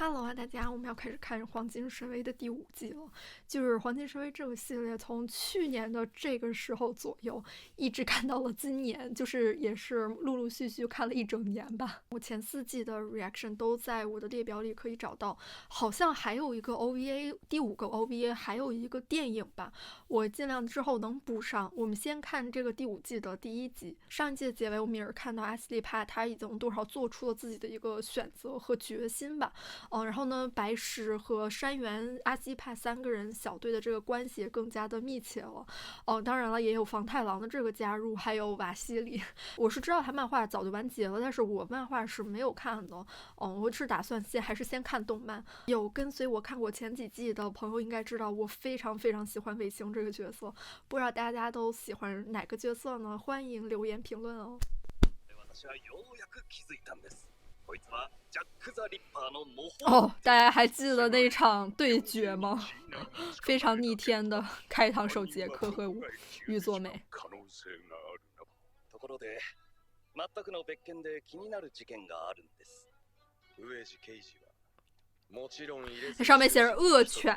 Hello 啊，大家，我们要开始看《黄金神威》的第5季了。就是《黄金神威》这个系列，从去年的这个时候左右，一直看到了今年，就是也是陆陆续续看了一整年吧。我前4季的 reaction 都在我的列表里可以找到，好像还有一个 OVA， 第5个 OVA 还有一个电影吧，我尽量之后能补上。我们先看这个第5季的第1集。上一季的结尾，我们也是看到阿斯利帕他已经多少做出了自己的一个选择和决心吧。然后呢，白石和山原、阿基帕3个人小队的这个关系也更加的密切了。当然了，也有房太郎的这个加入，还有瓦西里。我是知道他漫画早就完结了，但是我漫画是没有看的。我是打算还是先看动漫。有跟随我看过前几季的朋友应该知道，我非常非常喜欢卫星这个角色。不知道大家都喜欢哪个角色呢？欢迎留言评论哦。大家还记得那场对决吗？非常逆天的开膛手杰克和玉作美。那上面写着恶犬。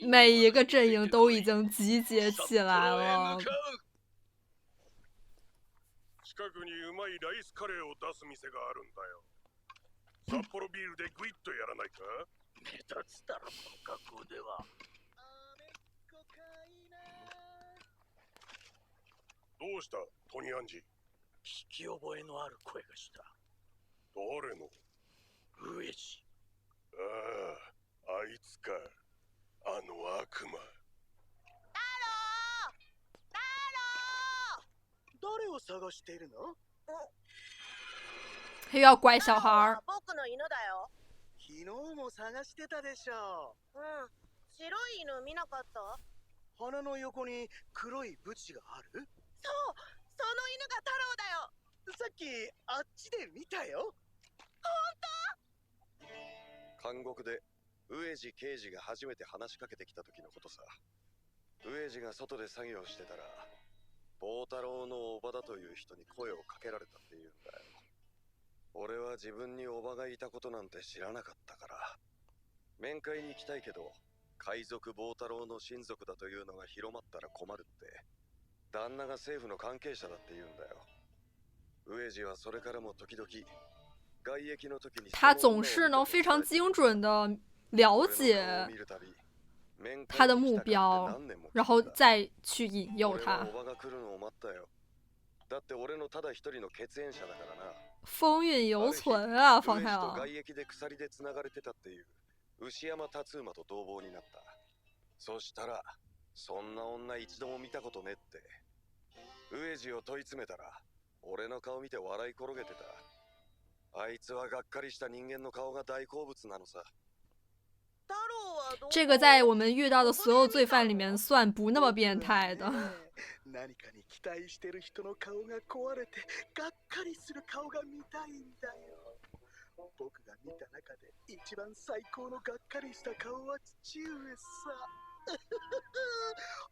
每一个阵营都已经集结起来了。近くにうまいライスカレーを出す店があるんだよ。札幌ビールでグイッとやらないか？目立つだろ、この学校では。どうした、トニアンジ？聞き覚えのある声がした。誰の？上司。ああ、あいつか。あの悪魔。誰を探しているの？又要拐小孩。僕の犬だよ。昨日も探してたでしょ。白い犬見なかった？鼻の横に黒いブチがある？そう、その犬が太郎だよ。さっきあっちで見たよ。本当？監獄で上地刑事が初めて話しかけてきた時のことさ。上地が外で作業してたら坊太郎のおばだという人に声をかけられたっていうんだよ。俺は自分におばがいたことなんて知らなかったから面会に行きたいけど、海賊坊太郎の親族だというのが広まったら困るって。旦那が政府の関係者だって言うんだよ。上地はそれからも時々外役の時に他总是能非常精准的了解他的目标，然后再去引诱他。风韵犹存啊，房太郎。牛山達馬と同房になった。そしたらそんな女一度も見たことねって。上地を問い詰めたら俺の顔見て笑い転げてた。あいつはがっかりした人間の顔が大好物なのさ。这个在我们遇到的所有罪犯里面算不那么变态的。何かに期待してる人の顔が壊れてがっかりする顔が見たいんだよ。僕が見た中で一番最高のがっかりした顔は父上さ。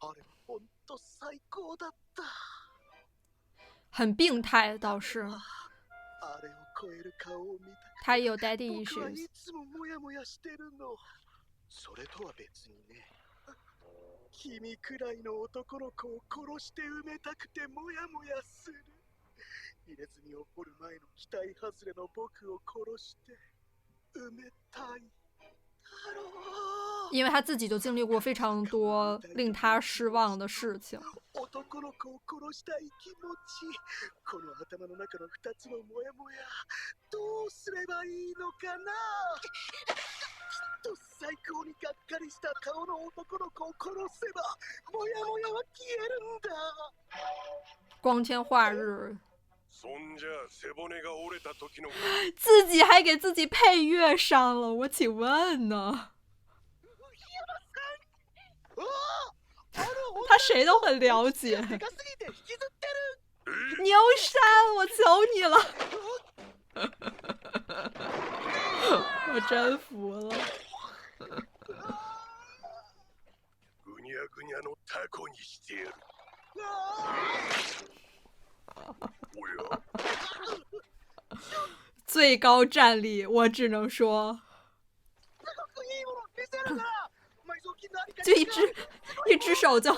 あれはほんと最高だった。很病態倒是。あれを超える顔を見た。他也有 daddy 僕は issues。いつもモヤモヤしてるの。それとは別にね。君くらいの男の子を殺して埋めたくてモヤモヤする。入れ墨を掘る前の期待外れの僕を殺して埋めたい。太郎。因为他自己就经历过非常多令他失望的事情。男の子を殺したい気持ち。この頭の中の2つのモヤモヤ。どうすればいいのかな。きっと最高にがっかりした顔の男の子を殺せばモヤモヤは消えるんだ。光天化日。そんじゃ背骨が折れた時の。自己还给自己配乐上了，我请问呢？他谁都很了解。牛山，我求你了。我真服了。ぐにゃぐにゃのタコにしてやる。最高战力，我只能说，就一只手就。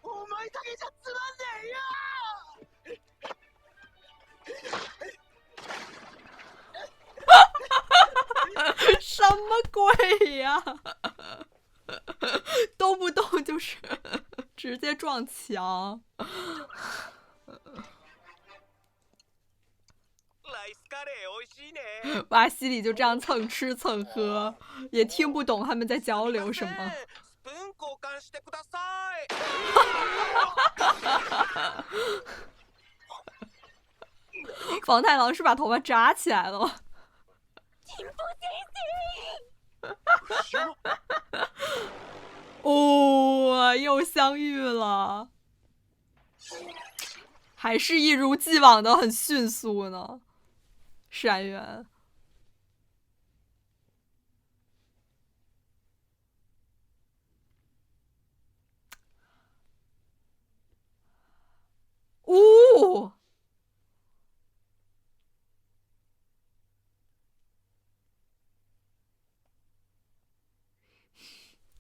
お前だけじゃつまんねえよ。什么鬼呀！动不动就是直接撞墙。瓦西里就这样蹭吃蹭喝，也听不懂他们在交流什么。房太郎是把头发扎起来了吗？哦，又相遇了，还是一如既往的很迅速呢。闪源，哦，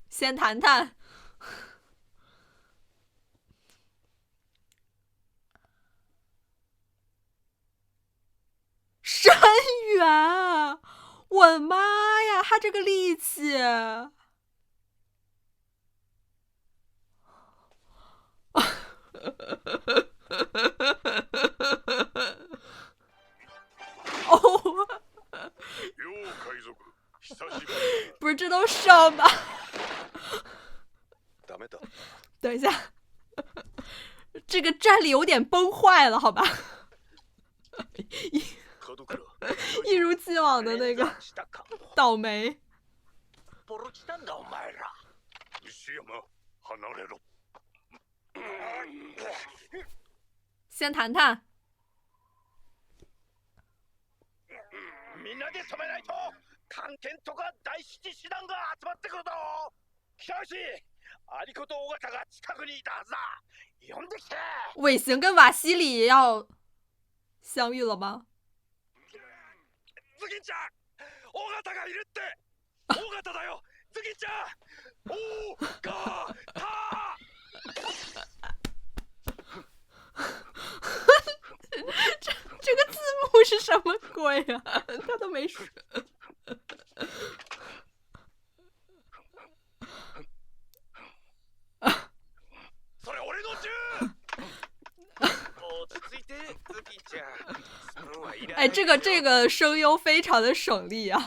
先谈谈。深远，我的妈呀，他这个力气！哦，不是，这都什么？等一下，这个战力有点崩坏了，好吧？一如既往的那个倒霉。先谈谈。みんなで止めないと探検とか大七師団が集まってくるだろう。北橋、アリコと尾形が近くにいたはずだ。呼んできて。尾行跟瓦西里也要相遇了吗？ズキンちゃん、尾形がいるって。尾形だよ、ズキンちゃん。尾形。这个字幕是什么鬼啊？他都没说。それ俺の銃。哎，这个声优非常的省力啊，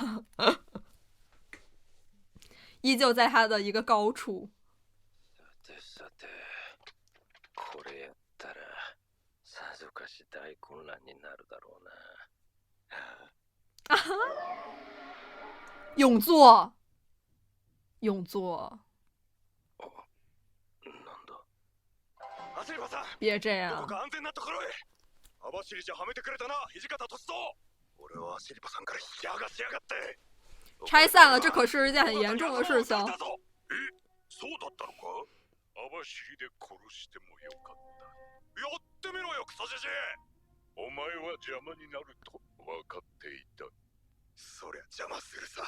依旧在他的一个高处。永作，永作，别这样。網走じゃはめてくれたな、土方歳三。俺はアシリパさんから引き剥がしやがって。拆散了，这可是一件很严重的事情。え、そうだったのか？網走で殺してもよかった。やってみろよ、クソジジイ。お前は邪魔になると分かっていた。そりゃ邪魔するさ。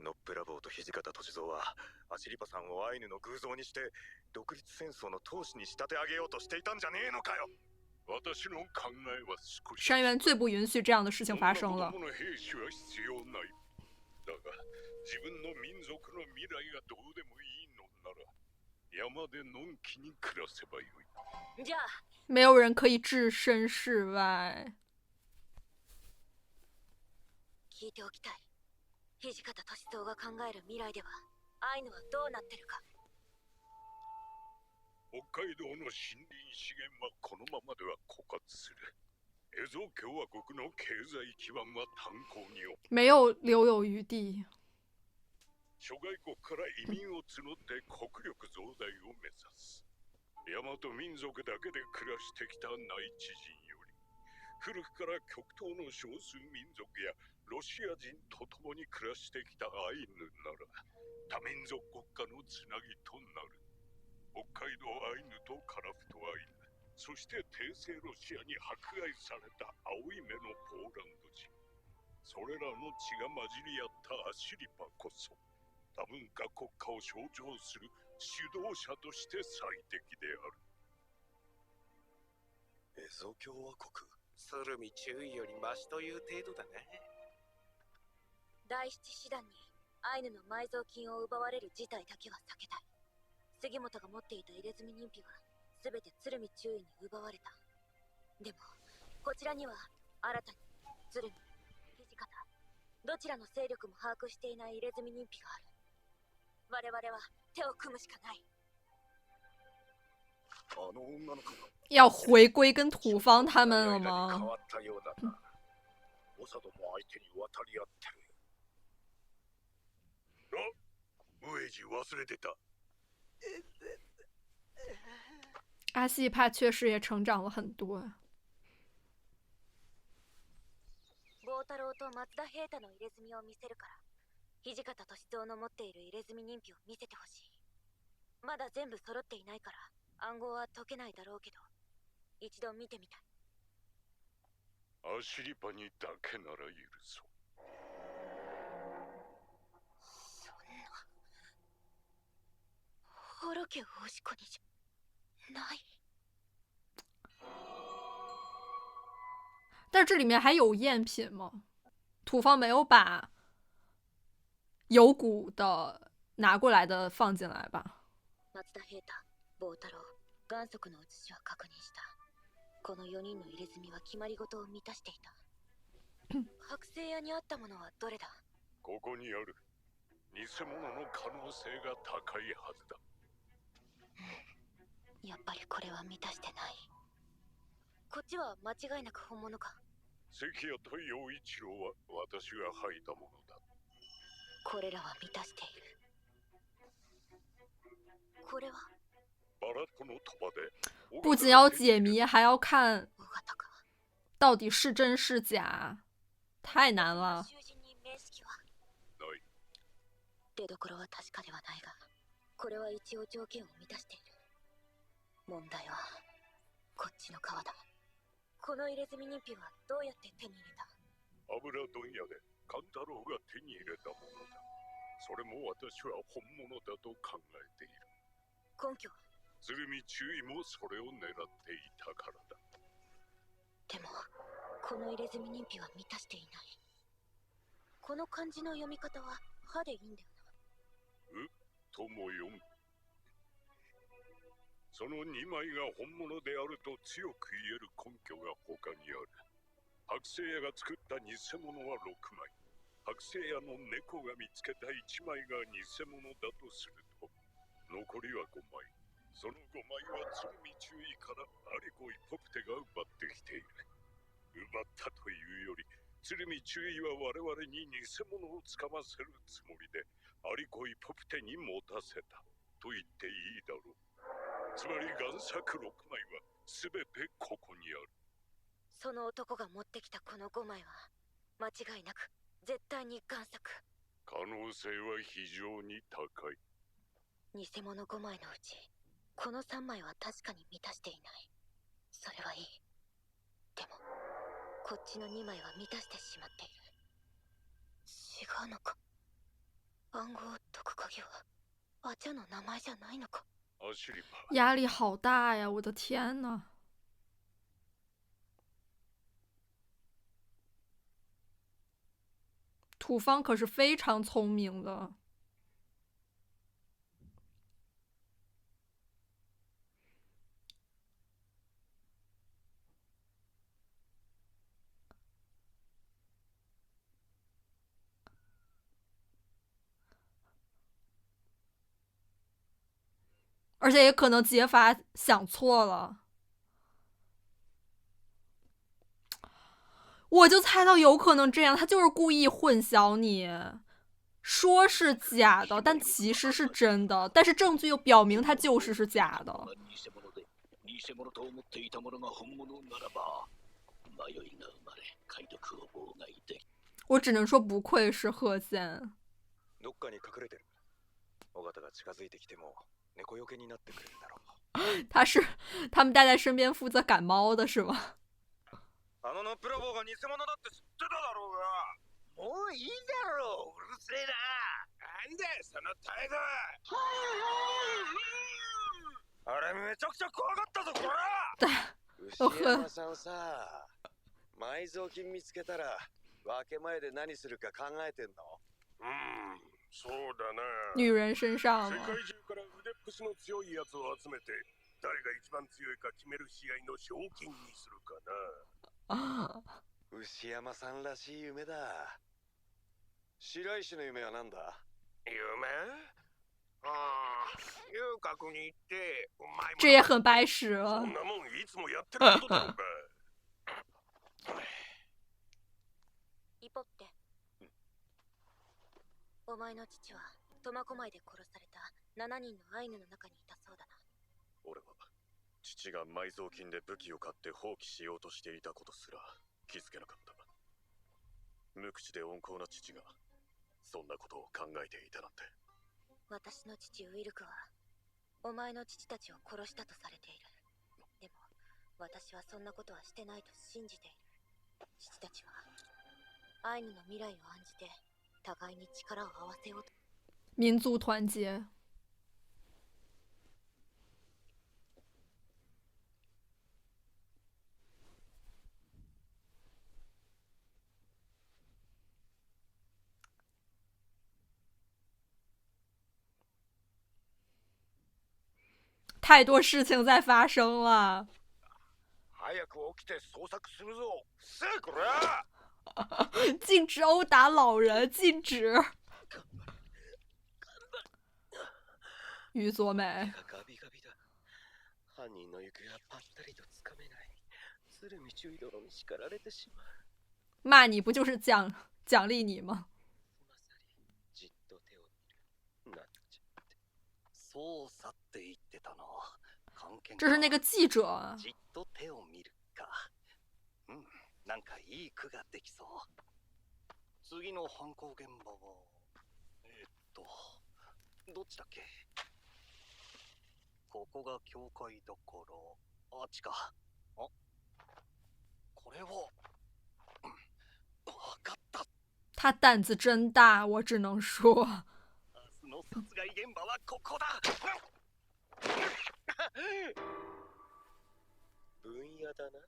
のっぺらぼうと土方歳三はアシリパさんをアイヌの偶像にして独立戦争の闘士に仕立て上げようとしていたんじゃねえのかよ。山原最不允许这样的事情发生了。没有人可以置身事外。聞いておきたい。土方歳三が考える未来ではアイヌはどうなってるか。北海道の森林資源はこのままでは枯渇する。エゾ共和国の経済基盤は炭鉱によ。没有留有余地。諸外国から移民を募って国力増大を目指す。大和民族だけで暮らしてきた内地人より古くから極東の少数民族やロシア人と共に暮らしてきたアイヌなら多民族国家のつなぎとなる。北海道アイヌとカラフトアイヌ、そして帝政ロシアに迫害された青い目のポーランド人、それらの血が混じり合ったアシリパこそ多文化国家を象徴する指導者として最適である。エゾ共和国、鶴見注意よりマシという程度だね。第七師団にアイヌの埋蔵金を奪われる事態だけは避けたい。杉本が持っていた入れ墨認否は全て鶴見注意に奪われた。でもこちらには新たに鶴見、土方、どちらの勢力も把握していない入れ墨認否がある。我々は手を組むしかない。あの女の子が要回归跟土方他们了変吗？わったようだな。長田も相手に渡り合ってる。あ、無エジ忘れてた。阿西帕确实也成长了很多呀。棒太郎と松田平太の入れ墨を見せるから、土方歳三の持っている入れ墨認否を見せてほしい。まだ全部揃っていないから暗号は解けないだろうけど、一度見てみたい。アシリパにだけなら許そう。そんなホロケ大しこにじゃない。但是这里面还有赝品吗？土方没有把有骨的拿过来的放进来吧？松田平太、棒太郎、元則の写しは確認した。この4人の入れ墨は決まり事を満たしていた。剥製屋にあったものはどれだ？ここにある。偽物の可能性が高いはずだ。やっぱりこれは満たしてない。こっちは間違いなく本物か。関谷と陽一郎は私が吐いたものだ。これらは満たしている。これはバラとの鳥羽で不仅要解谜，还要看尾形か。到底是真是假，太難了。囚人に面識はない。出どころは確かではないが、これは一応条件を満たしている。問題はこっちの川だ。この入れ墨認否はどうやって手に入れた？油問屋で勘太郎が手に入れたものだ。それも私は本物だと考えている。根拠は？鶴見注意もそれを狙っていたからだ。でもこの入れ墨認否は満たしていない。この漢字の読み方は「は」でいいんだよな。とも読む。その2枚が本物であると強く言える根拠が他にある。剥製屋が作った偽物は6枚。剥製屋の猫が見つけた1枚が偽物だとすると、残りは5枚。その5枚は鶴見注意からアリコイポプテが奪ってきている。奪ったというより、鶴見注意は我々に偽物をつかませるつもりで、アリコイポプテに持たせたと言っていいだろう。つまり贋作6枚は全てここにある。その男が持ってきたこの5枚は間違いなく絶対に贋作。可能性は非常に高い。偽物5枚のうちこの3枚は確かに満たしていない。それはいい。でもこっちの2枚は満たしてしまっている。違うのか？暗号を解く鍵はアチャの名前じゃないのか？アシリパ、压力好大呀！我的天呐！土方可是非常聪明的。而且也可能解法想错了，我就猜到有可能这样，他就是故意混淆你，说是假的，但其实是真的，但是证据又表明它就是假的。我只能说不愧是鹤县。どっかに隠れてる。尾形が近づいてきても猫よけになってくれるだろう。他们带在身边负责赶猫的是吗？あのノップラボーが偽物だって知ってただろうが。もういいだろう。うるせえな。なんだよその態度。あれめちゃくちゃ怖かったぞこら。牛山さんさ、埋蔵金見つけたら分け前で何するか考えてんの？そうだな。女人身上世吗？界中から腕っぷしの強いやつを集めて、誰が一番強いか決める試合の賞金にするかな。牛山さんらしい夢だ。白石の夢は何だ？夢？遊郭に行ってうまいもの这也很白痴そ了ん。なもんいつもやってることだろうか。イポってお前の父は苫小牧で殺された7人のアイヌの中にいたそうだな。俺は父が埋蔵金で武器を買って放棄しようとしていたことすら気づけなかった。無口で温厚な父がそんなことを考えていたなんて。私の父ウィルクはお前の父たちを殺したとされている。でも私はそんなことはしてないと信じている。父たちはアイヌの未来を案じて互いに力を合わせようと。民族团结。太多事情在发生了。早く起きて捜索するぞ。せえこら。禁止殴打老人，禁止。于佐美，ガビガビだ。犯人の行方はぱったりとつかめない。鶴見中尉殿に叱られてしまう。骂你不就是奖励你吗？まさにじっと手を見る。なんちゃって。捜査って言ってたの。関係这是那个记者啊。じっと手を見るか。なんかいい句ができそう。次の犯行現場はどっちだっけ？ここが教会だから、あっちか。これは、わかった。他胆子真大，我只能说。明日の殺害現場はここだ。分野だな。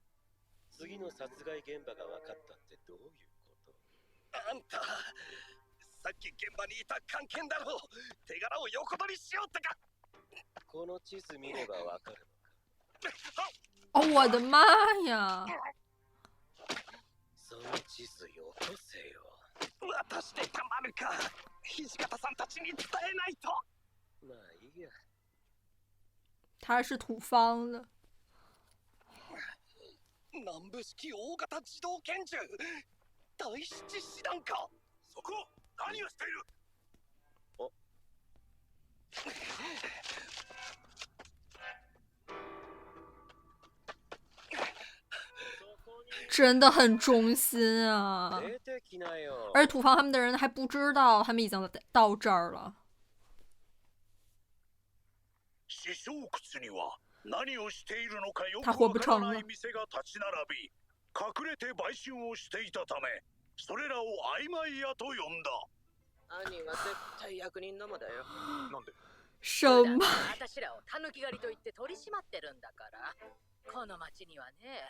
次の殺害現場が分かったってどういうこと？あんた、さっき現場にいた関係だろう。手柄を横取りしようってか。この地図見ればわかるのか。哦，我的妈呀！その地図よこせよ。渡してたまるか。土方さんたちに伝えないと。まあいいや。他是土方的。南部式大型自動拳銃第七師団か。そこ何をしている？真的很忠心啊！出てきなよ。而土方他们的人还不知道他们已经到这儿了。師匠窟には何をしているのかよく他活不わから成了ない店が立ち並び、隠れて売春をしていたため、それらを曖昧屋と呼んだ。犯人は絶対役人どもだよ。なんで？什么？私らをタヌキ狩りと言って取り締まってるんだから。この町にはね、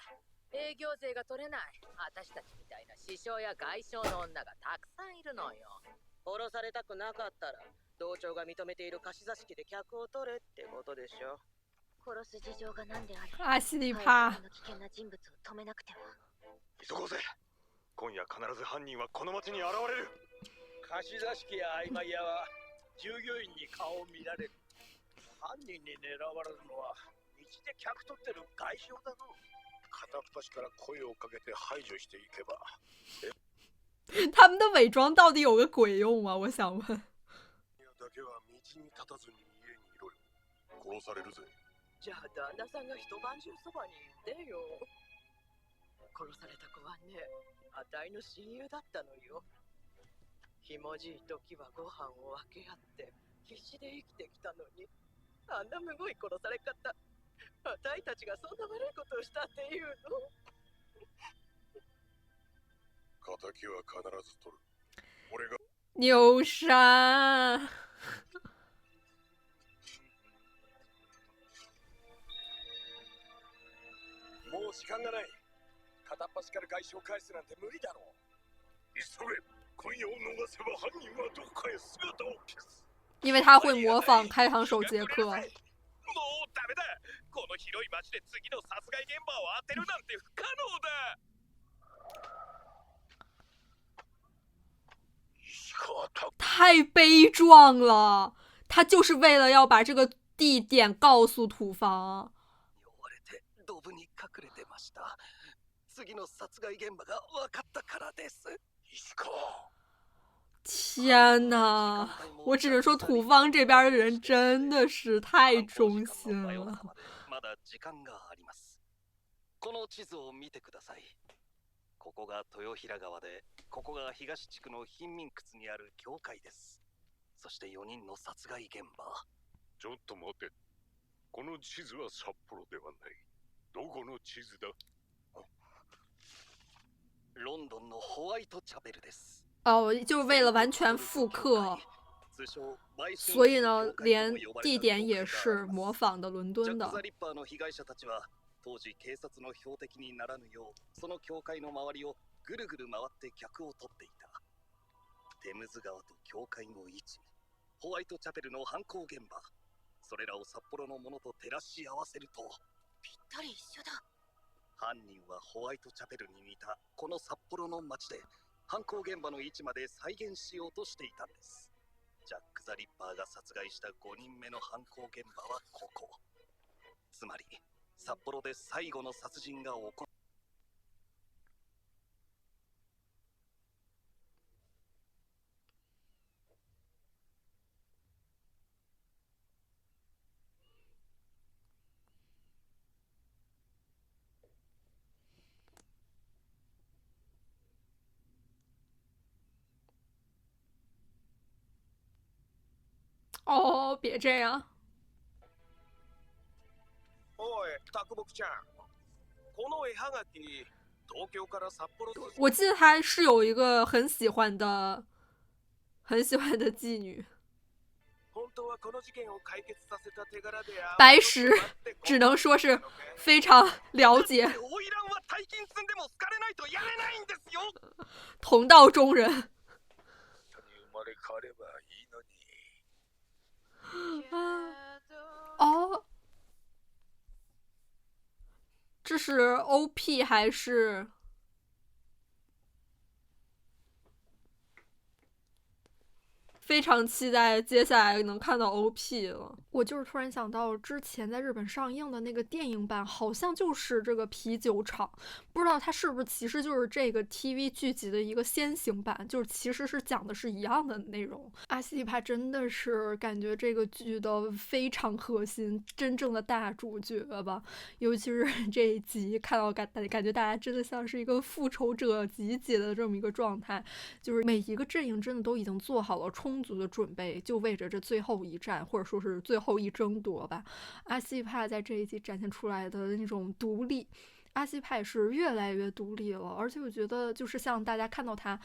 営業税が取れない私たちみたいな師匠や外商の女がたくさんいるのよ。殺されたくなかったら、道長が認めている貸し座敷で客を取れってことでしょ。殺す事情が何であれ、阿西里パ帕。の危険な人物を止めなくては。急ごうぜ。今夜必ず犯人はこの町に現れる。貸し座敷や曖昧屋は従業員に顔を見られる。犯人に狙われるのは道で客取ってる外商だろう。片っ端から声をかけて排除していけば。他们的伪装到底有个鬼用吗？我想问。だけは道に立たずに家にいろよ。殺されるぜ。じゃあ旦那さんが一晩中そばにいてよ。殺された子はね、あたいの親友だったのよ。ひもじい時はご飯を分け合って必死で生きてきたのに、あんなむごい殺され方。あたいたちがそんな悪いことをしたっていうの？敵は必ず取る。俺が牛山。もう時間がない。片っ端から外傷を返すなんて無理だろう。急げ。今夜を逃せば犯人はどこかへ姿を消す。因为他会模仿开膛手杰克。もうダメだ。この広い町で次の殺害現場を当てるなんて不可能だ。太悲壮了，他就是为了要把这个地点告诉土方。酔われてドブに隠れてました。次の殺害現場が分かったからです。石川。天哪，我只能说土方这边的人真的是太忠心了。まだ時間があります。この地図を見てください。ここが豊平川で、ここが東地区の貧民窟にある教会です。そして4人の殺害現場。ちょっと待って。この地図は札幌ではない。どこの地図だ？ロンドンのホワイトチャペルです。哦，就是为了完全复刻，所以呢，连地点也是模仿的伦敦的。ジャック・ザ・リッパーの被害者たちは当時警察の標的にならぬよう、その教会の周りをぐるぐる回って客を取っていた。テムズ川と教会の位置、ホワイトチャペルの犯行現場、それらを札幌のものと照らし合わせるとぴったり一緒だ。犯人はホワイトチャペルに似たこの札幌の街で犯行現場の位置まで再現しようとしていたんです。ジャック・ザ・リッパーが殺害した5人目の犯行現場はここ。つまり札幌で最後の殺人が起こ哦，别这样。おい、卓木ちゃん。この絵はがき、東京から札幌。我记得他是有一个很喜欢的妓女。白石只能说是非常了解，同道中人。哦，这是 OP 还是？非常期待接下来能看到 OP 了。我就是突然想到，之前在日本上映的那个电影版，好像就是这个啤酒厂，不知道它是不是其实就是这个 TV 剧集的一个先行版，就是其实是讲的是一样的内容。阿西帕真的是感觉这个剧的非常核心，真正的大主角吧。尤其是这一集，看到感觉大家真的像是一个复仇者集结的这么一个状态，就是每一个阵营真的都已经做好了充足的准备，就为着这最后一战，或者说是最后一争夺吧。阿西帕在这一集展现出来的那种独立，阿西帕是越来越独立了，而且我觉得就是像大家看到他，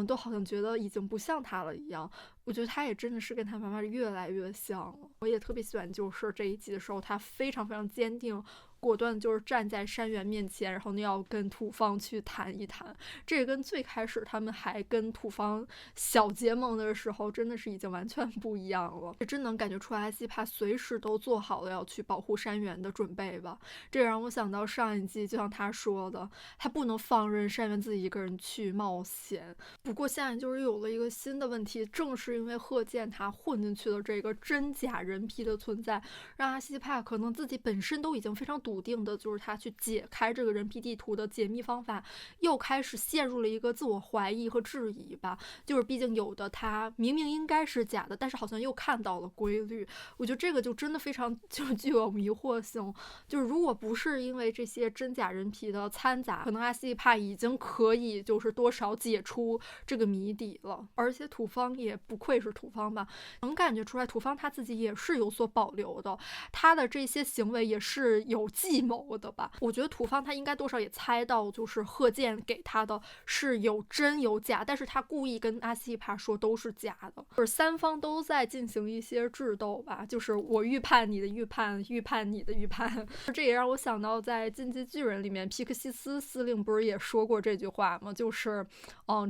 都好像觉得已经不像他了一样。我觉得他也真的是跟他妈妈越来越像了。我也特别喜欢，就是这一集的时候，他非常非常坚定。果断就是站在山原面前，然后呢要跟土方去谈一谈。这个跟最开始他们还跟土方小结盟的时候，真的是已经完全不一样了。这真能感觉出来，阿西帕随时都做好了要去保护山原的准备吧。这让我想到上一季，就像他说的，他不能放任山原自己一个人去冒险。不过现在就是有了一个新的问题，正是因因为贺建他混进去了这个真假人皮的存在，让阿西帕可能自己本身都已经非常笃定的，就是他去解开这个人皮地图的解密方法，又开始陷入了一个自我怀疑和质疑吧。就是毕竟有的他明明应该是假的，但是好像又看到了规律。我觉得这个就真的非常就具有迷惑性。就是如果不是因为这些真假人皮的掺杂，可能阿西帕已经可以就是多少解出这个谜底了。而且土方也不愧是土方吧，能感觉出来土方他自己也是有所保留的，他的这些行为也是有计谋的吧。我觉得土方他应该多少也猜到，就是贺建给他的是有真有假，但是他故意跟阿西帕说都是假的，就是三方都在进行一些智斗吧，就是我预判你的预判，预判你的预判。这也让我想到在进击巨人里面皮克西斯司令不是也说过这句话吗？就是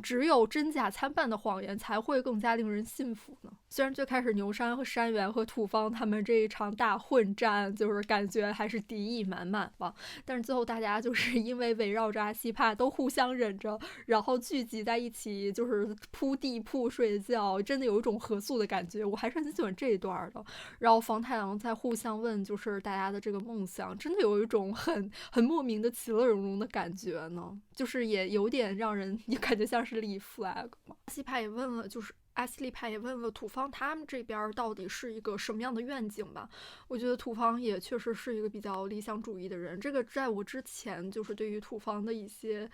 只有真假参半的谎言才会更加令人信服呢。虽然最开始牛山和山原和土方他们这一场大混战就是感觉还是敌意满满吧，但是最后大家就是因为围绕着阿西帕都互相忍着，然后聚集在一起就是铺地铺睡觉，真的有一种合宿的感觉，我还是很喜欢这一段的。然后房太郎在互相问就是大家的这个梦想，真的有一种很莫名的其乐融融的感觉呢，就是也有点让人也感觉像是立 flag 嘛。阿西帕也问了，就是阿西利帕也问了土方他们这边到底是一个什么样的愿景吧。我觉得土方也确实是一个比较理想主义的人，这个在我之前就是对于土方的一些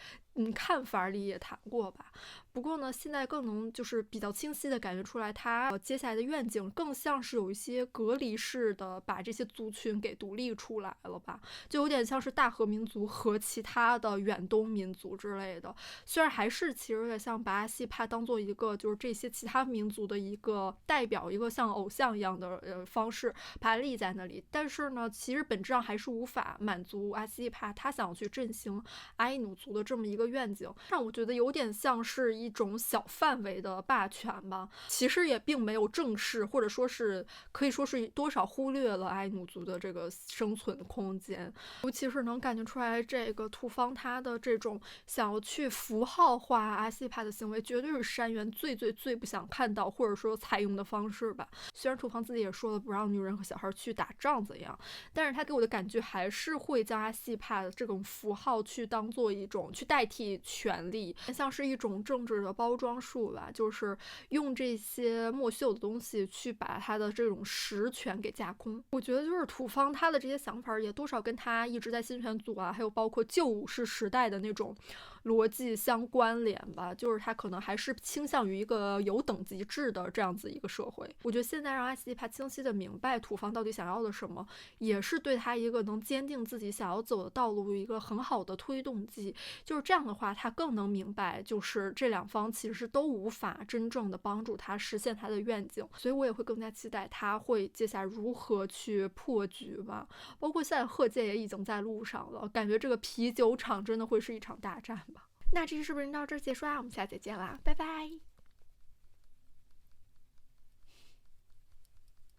看法里也谈过吧。不过呢，现在更能就是比较清晰的感觉出来，他接下来的愿景更像是有一些隔离式的把这些族群给独立出来了吧，就有点像是大和民族和其他的远东民族之类的。虽然还是其实有点像把阿西帕当做一个就是这些其他民族的一个代表，一个像偶像一样的方式把它立在那里，但是呢，其实本质上还是无法满足阿西帕他想要去振兴阿伊努族的这么一个愿景，让我觉得有点像是一种小范围的霸权吧。其实也并没有正视，或者说是可以说是多少忽略了阿伊努族的这个生存空间。尤其是能感觉出来，这个土方他的这种想要去符号化阿西帕的行为，绝对是山原最不想看到或者说采用的方式吧。虽然土方自己也说了不让女人和小孩去打仗怎样，但是他给我的感觉还是会将阿西帕的这种符号去当做一种去代替权力，像是一种政治的包装术吧，就是用这些莫须有的东西去把他的这种实权给架空。我觉得就是土方他的这些想法也多少跟他一直在新选组啊，还有包括旧武士时代的那种逻辑相关联吧，就是他可能还是倾向于一个有等级制的这样子一个社会。我觉得现在让阿西帕清晰的明白土方到底想要的什么，也是对他一个能坚定自己想要走的道路一个很好的推动剂。就是这样的话，他更能明白就是这两方其实都无法真正的帮助他实现他的愿景，所以我也会更加期待他会接下来如何去破局吧。包括现在贺建也已经在路上了，感觉这个啤酒厂真的会是一场大战吧。那这期视频到这儿结束啦，我们下期再见啦，拜拜。